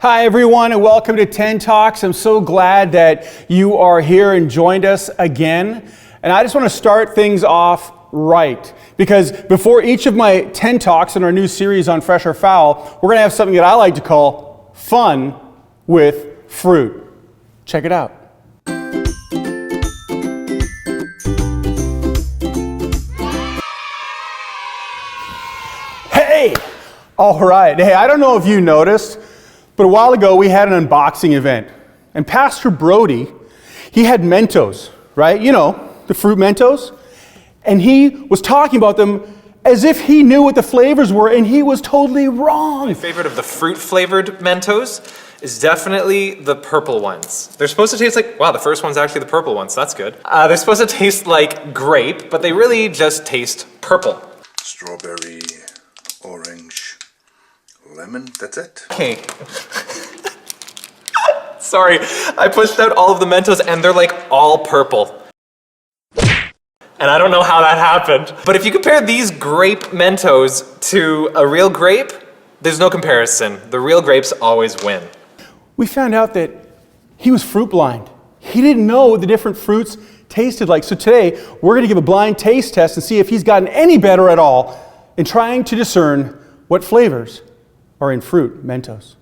Hi everyone, and welcome to 10 Talks. I'm so glad that you are here and joined us again. And I just want to start things off right, because before each of my 10 Talks in our new series on Fresh or Foul, we're going to have something that I like to call Fun with Fruit. Check it out. Hey! All right. Hey, I don't know if you noticed, but a while ago, we had an unboxing event, and Pastor Brody, he had Mentos, right? You know, the fruit Mentos, and he was talking about them as if he knew what the flavors were, and he was totally wrong. My favorite of the fruit-flavored Mentos is definitely the purple ones. They're supposed to taste like, wow, the first one's actually the purple one, so that's good. They're supposed to taste like grape, but they really just taste purple. Strawberry, orange, lemon, that's it. Okay. Sorry, I pushed out all of the Mentos and they're like all purple. And I don't know how that happened. But if you compare these grape Mentos to a real grape, there's no comparison. The real grapes always win. We found out that he was fruit blind. He didn't know what the different fruits tasted like. So today, we're going to give a blind taste test and see if he's gotten any better at all in trying to discern what flavors are in fruit Mentos.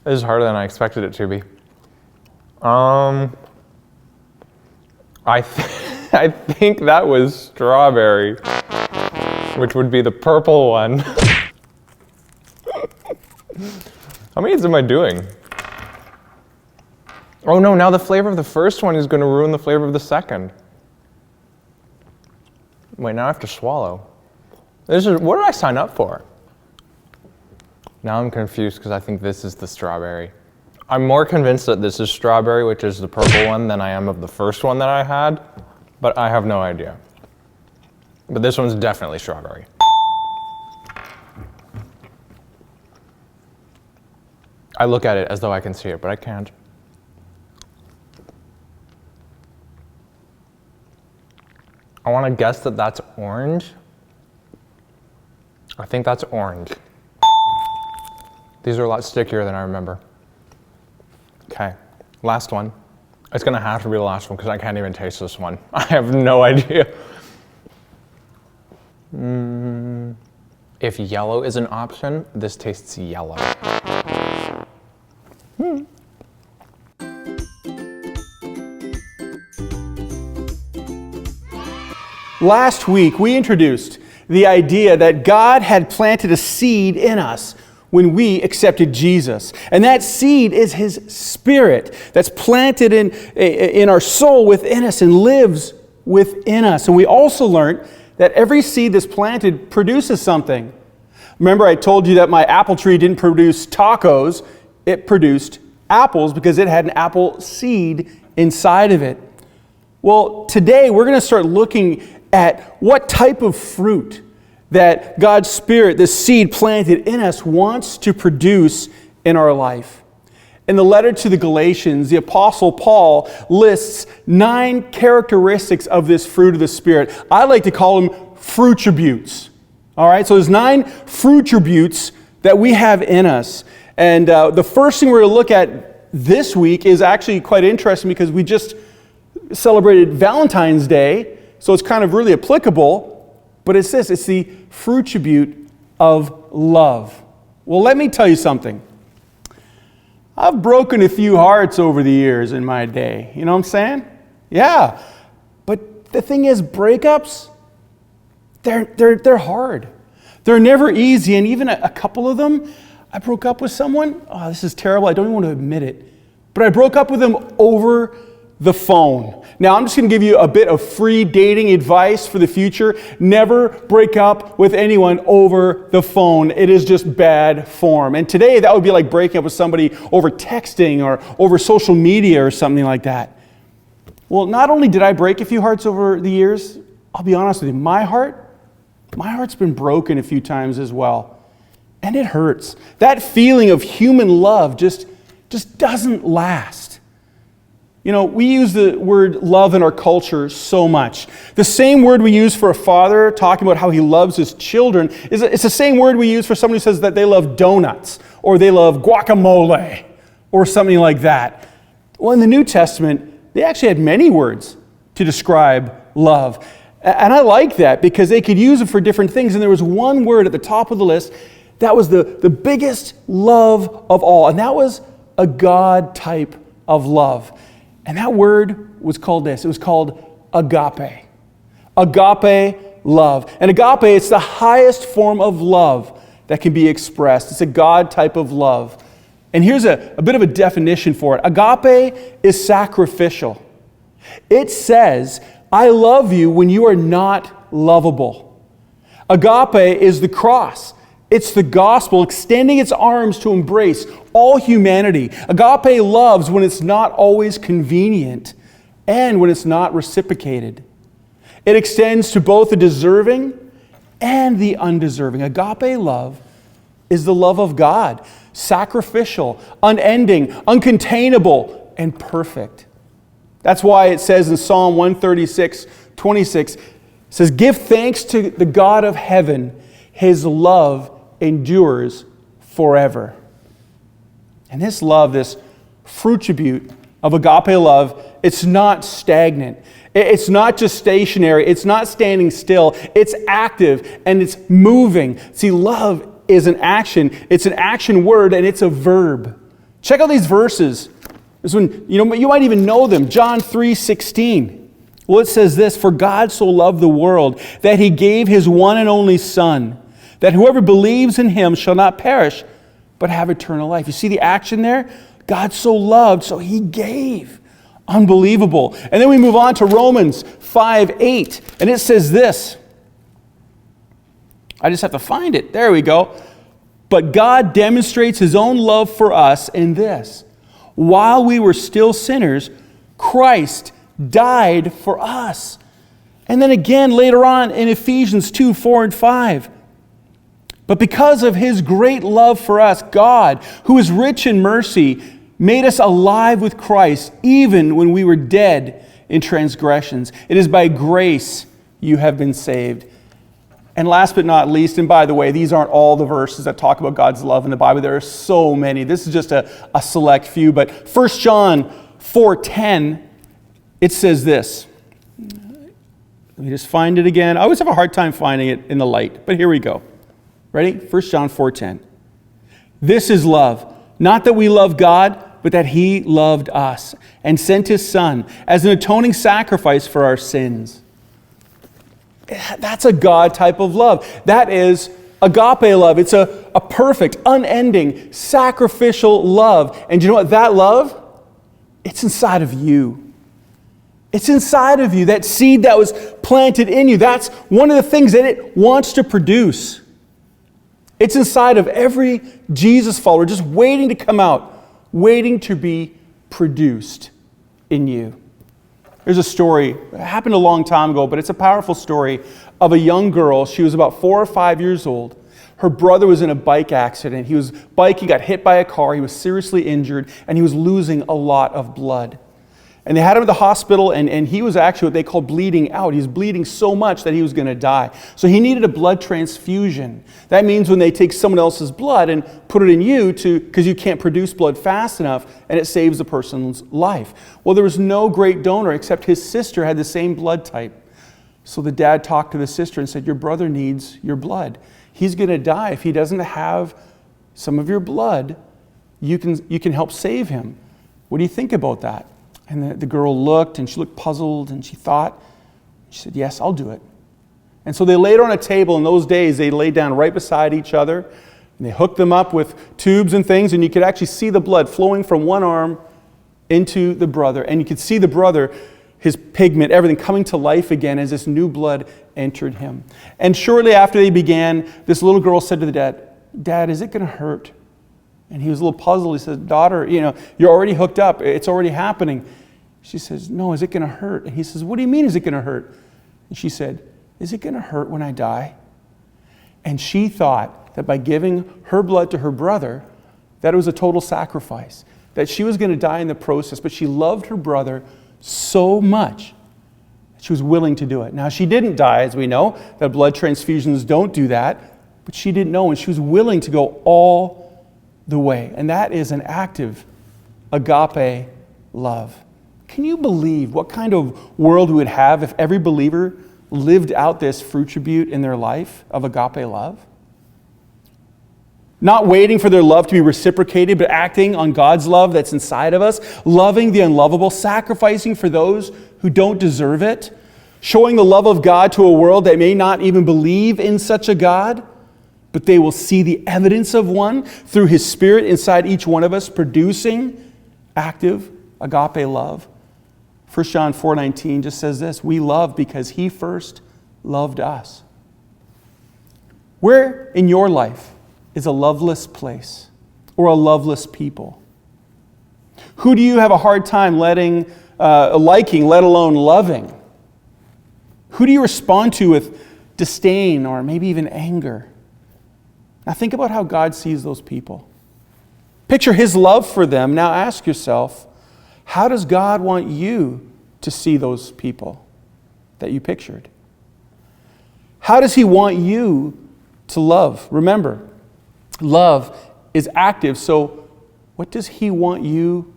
This is harder than I expected it to be. I think that was strawberry, which would be the purple one. How many am I doing? Oh no, now the flavor of the first one is going to ruin the flavor of the second. Wait, now I have to swallow. What did I sign up for? Now I'm confused because I think this is the strawberry. I'm more convinced that this is strawberry, which is the purple one, than I am of the first one that I had, but I have no idea. But this one's definitely strawberry. I look at it as though I can see it, but I can't. I want to guess that that's orange. I think that's orange. These are a lot stickier than I remember. Okay, last one. It's gonna have to be the last one because I can't even taste this one. I have no idea. If yellow is an option, this tastes yellow. Last week, we introduced the idea that God had planted a seed in us when we accepted Jesus. And that seed is His Spirit that's planted in our soul within us and lives within us. And we also learned that every seed that's planted produces something. Remember, I told you that my apple tree didn't produce tacos, it produced apples because it had an apple seed inside of it. Well, today we're going to start looking at what type of fruit that God's Spirit, the seed planted in us, wants to produce in our life. In the letter to the Galatians, the Apostle Paul lists 9 characteristics of this fruit of the Spirit. I like to call them fruitributes. All right, so there's 9 fruitributes that we have in us. And the first thing we're going to look at this week is actually quite interesting because we just celebrated Valentine's Day, so it's kind of really applicable. But it's this, it's the fruitribute of love. Well, let me tell you something. I've broken a few hearts over the years in my day. You know what I'm saying? Yeah. But the thing is, breakups, they're hard. They're never easy. And even a couple of them, I broke up with someone. Oh, this is terrible. I don't even want to admit it. But I broke up with them over the phone. Now, I'm just going to give you a bit of free dating advice for the future. Never break up with anyone over the phone. It is just bad form. And today, that would be like breaking up with somebody over texting or over social media or something like that. Well, not only did I break a few hearts over the years, I'll be honest with you, my heart's been broken a few times as well. And it hurts. That feeling of human love just doesn't last. You know, we use the word love in our culture so much. The same word we use for a father talking about how he loves his children, it's the same word we use for someone who says that they love donuts or they love guacamole or something like that. Well, in the New Testament, they actually had many words to describe love. And I like that because they could use it for different things. And there was one word at the top of the list that was the biggest love of all. And that was a God type of love. And that word was called this. It was called agape. Agape love. And agape, it's the highest form of love that can be expressed. It's a God type of love. And here's a bit of a definition for it. Agape is sacrificial. It says, I love you when you are not lovable. Agape is the cross. It's the gospel extending its arms to embrace all humanity. Agape loves when it's not always convenient and when it's not reciprocated. It extends to both the deserving and the undeserving. Agape love is the love of God, sacrificial, unending, uncontainable, and perfect. That's why it says in Psalm 136:26, it says, give thanks to the God of heaven, his love endures forever. And this love, this fruit tribute of agape love, it's not stagnant. It's not just stationary. It's not standing still. It's active and it's moving. See, love is an action. It's an action word and it's a verb. Check out these verses. This one, you might even know them. John 3:16. Well, it says this, for God so loved the world that he gave his one and only Son, that whoever believes in him shall not perish, but have eternal life. You see the action there? God so loved, so he gave. Unbelievable. And then we move on to Romans 5:8, and it says this. I just have to find it. There we go. But God demonstrates his own love for us in this. While we were still sinners, Christ died for us. And then again later on in Ephesians 2:4 and 5. But because of his great love for us, God, who is rich in mercy, made us alive with Christ even when we were dead in transgressions. It is by grace you have been saved. And last but not least, and by the way, these aren't all the verses that talk about God's love in the Bible. There are so many. This is just a select few. But 1 John 4:10, it says this. Let me just find it again. I always have a hard time finding it in the light, but here we go. Ready? 1 John 4:10. This is love, not that we love God, but that he loved us and sent his Son as an atoning sacrifice for our sins. That's a God type of love. That is agape love. It's a perfect, unending, sacrificial love. And you know what? That love, it's inside of you. It's inside of you. That seed that was planted in you, that's one of the things that it wants to produce. It's inside of every Jesus follower, just waiting to come out, waiting to be produced in you. There's a story, it happened a long time ago, but it's a powerful story of a young girl. She was about 4 or 5 years old. Her brother was in a bike accident. He was biking, got hit by a car, he was seriously injured, and he was losing a lot of blood. And they had him at the hospital, and he was actually what they call bleeding out. He was bleeding so much that he was going to die. So he needed a blood transfusion. That means when they take someone else's blood and put it in you because you can't produce blood fast enough, and it saves the person's life. Well, there was no great donor except his sister had the same blood type. So the dad talked to the sister and said, your brother needs your blood. He's going to die. If he doesn't have some of your blood, you can help save him. What do you think about that? And the girl looked, and she looked puzzled, and she thought. She said, yes, I'll do it. And so they laid her on a table. In those days, they laid down right beside each other, and they hooked them up with tubes and things, and you could actually see the blood flowing from one arm into the brother. And you could see the brother, his pigment, everything coming to life again as this new blood entered him. And shortly after they began, this little girl said to the dad, Dad, is it going to hurt? And he was a little puzzled. He said, daughter, you're already hooked up. It's already happening. She says, no, is it going to hurt? And he says, what do you mean is it going to hurt? And she said, is it going to hurt when I die? And she thought that by giving her blood to her brother, that it was a total sacrifice, that she was going to die in the process, but she loved her brother so much that she was willing to do it. Now, she didn't die, as we know, that blood transfusions don't do that, but she didn't know, and she was willing to go all the way. And that is an active agape love. Can you believe what kind of world we would have if every believer lived out this fruit tribute in their life of agape love? Not waiting for their love to be reciprocated, but acting on God's love that's inside of us, loving the unlovable, sacrificing for those who don't deserve it, showing the love of God to a world that may not even believe in such a God, but they will see the evidence of one through His Spirit inside each one of us, producing active agape love. 1 John 4:19 just says this, we love because He first loved us. Where in your life is a loveless place or a loveless people? Who do you have a hard time liking, let alone loving? Who do you respond to with disdain or maybe even anger? Now think about how God sees those people. Picture His love for them. Now ask yourself, how does God want you to see those people that you pictured? How does He want you to love? Remember, love is active, so what does He want you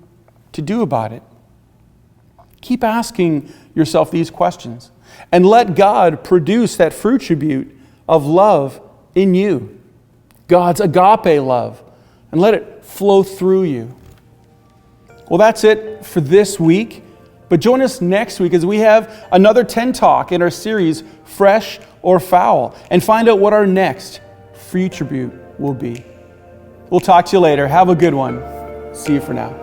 to do about it? Keep asking yourself these questions and let God produce that fruit tribute of love in you, God's agape love, and let it flow through you. Well, that's it for this week. But join us next week as we have another 10 Talk in our series, Fresh or Foul, and find out what our next fruit tribute will be. We'll talk to you later. Have a good one. See you for now.